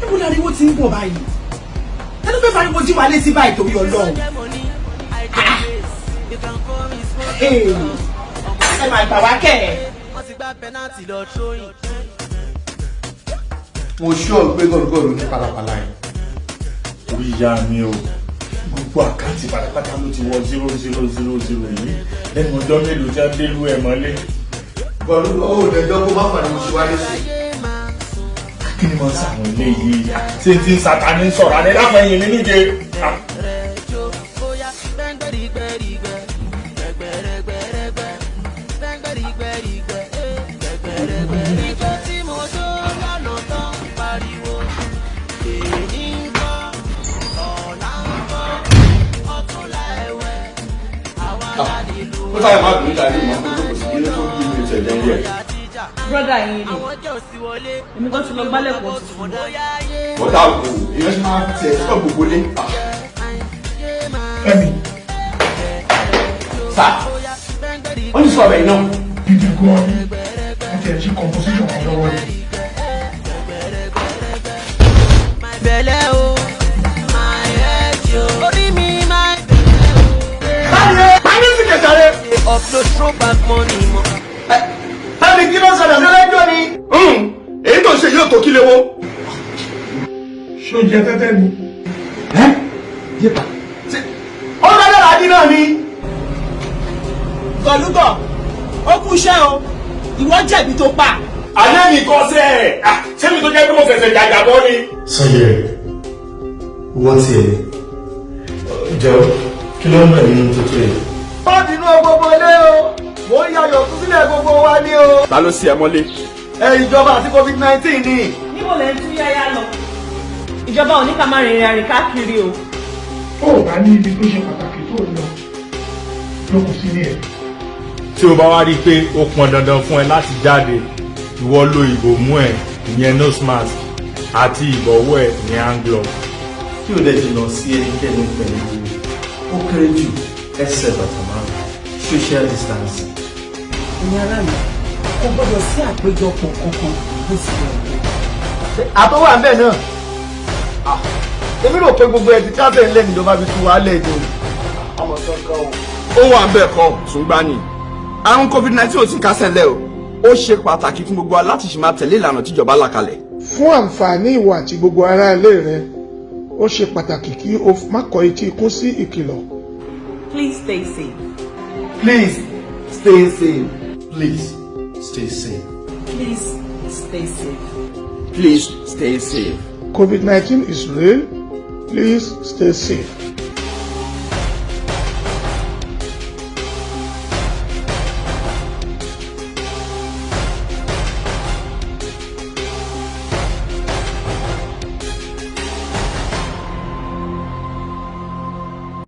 Níbo la ariwo ti ń bọ̀ báyìí? Tẹ́lú pé fariwo jí wa létí báyìí torí Ọlọ́run. Ẹ máa gbà wá kẹ́ ẹ̀. Mo ṣọ́ pé gọ́dọ̀gọ́dọ̀ ní pàlàpàlà yìí. Orí ìyá mi o, gbogbo àkáǹtì pátápátá ló ti wọ 0000 yìí. Lẹ́nu ọjọ́ mélòó tí a dé lú ẹ̀ mọ́lé. Gọ́dọ̀gọ́dọ̀ ó dẹjọ́ kó má pàdé oṣù wálé sí. Kí ni mo ń sàwọn ilé yìí? Ṣé ti ń Sátánì sọ̀rọ̀ alẹ́ lápá ẹ̀yìn mi níje? Ó sáyà má bìí tàbí ìmọ̀ tó kò sí ilé tó bí mi ìṣẹ̀lẹ̀ yẹ̀. Brọ́dà yín ni, èmi kan ti lọ gbálẹ̀ pọ̀ tuntun. Bọ́dà kò, ìyẹn ṣe máa tẹ̀ ẹ́ gbogbo lé. Fẹ́mi. Sá, wọ́n ti sọ ọ̀bẹ iná. Gidi gan ni, wọ́n ti ẹ̀ ṣe composition kan lọ́wọ́ rẹ̀. Bẹ̀lẹ̀ o, my head yo. Orí mi máa ń Báyé sì kẹ̀kẹ́rẹ́. upload throwback money mọ́. Báyé kí ló sọ̀rọ̀ lọ́lẹ́jọ́ ni? Èyí tó ṣe yóò tó kí léwó. Ṣé o jẹ tẹ́tẹ́ ni? Yípa. Ó dájọ́ làdí náà ni. Gọ̀lúgọ̀, ó kú iṣẹ́ o, ìwọ jẹ̀bi tó pa. Àná mi kọ́ sẹ́ ẹ̀. Ṣé mi tó jẹ́ pé mo fẹ̀sẹ̀ jàjàbọ́ ni? Sọ́yẹ̀ wọ́n ti ẹ̀ jọ kí ló ń bẹ̀ nínú tó tó yẹ. Ó dínú gbogbo ilé o. Mo ń yayọ̀ tún sílẹ̀ gbogbo wa ní o. Ta ló ṣì ẹ mọ́lé? Ìjọba àti COVID-19 ni. Níbo lẹ́ ń tú yáyá lọ? Ìjọba ò ní ká máa rìnrìn àrìn káàkiri o. Ó bá ní ibi tó ṣe pàtàkì tó lọ lókùn sí ní ẹ̀. Tí o bá wá rí i pé ó pọn dandan fún ẹ láti jáde, ìwọ lo ìbòmú ẹ ìyẹn nose mask àti ìbọ̀wọ́ ẹ ìyẹn hand glove. Kí o dẹ̀ jìnnà sí ẹnikẹ́ni pẹ̀lú ó kéré jù ẹsẹ̀ bàtà márùn-ún social distancing. Ìyẹn ará mi, kò gbọ́dọ̀ sí àpéjọpọ̀ kankan bó ti wọ̀. Àtọ́wà ń bẹ̀ náà. Èmi rò pé gbogbo ẹ̀ ti káfẹ́ ńlẹ̀ níjọba fi tu wà lẹ́jọ́. Ọmọ kankan o. Ó wà ń bẹ̀ kọ́ ṣùgbọ́n ni. Àrùn COVID-19 ò sì kásẹ̀ lẹ̀ o. Ó ṣe pàtàkì fún gbogbo wa láti ṣì máa tẹ̀lé ìlànà tíjọba là kalẹ̀. Fún àǹfààní ìwọ àti gbogbo ará ilé rẹ, ó ṣe pàtàkì kí o má kọ etí ikún sí ìkìlọ̀. Please stay safe. Please stay safe. Please stay safe. Please stay safe. Please stay safe. COVID-19 is real. Please stay safe.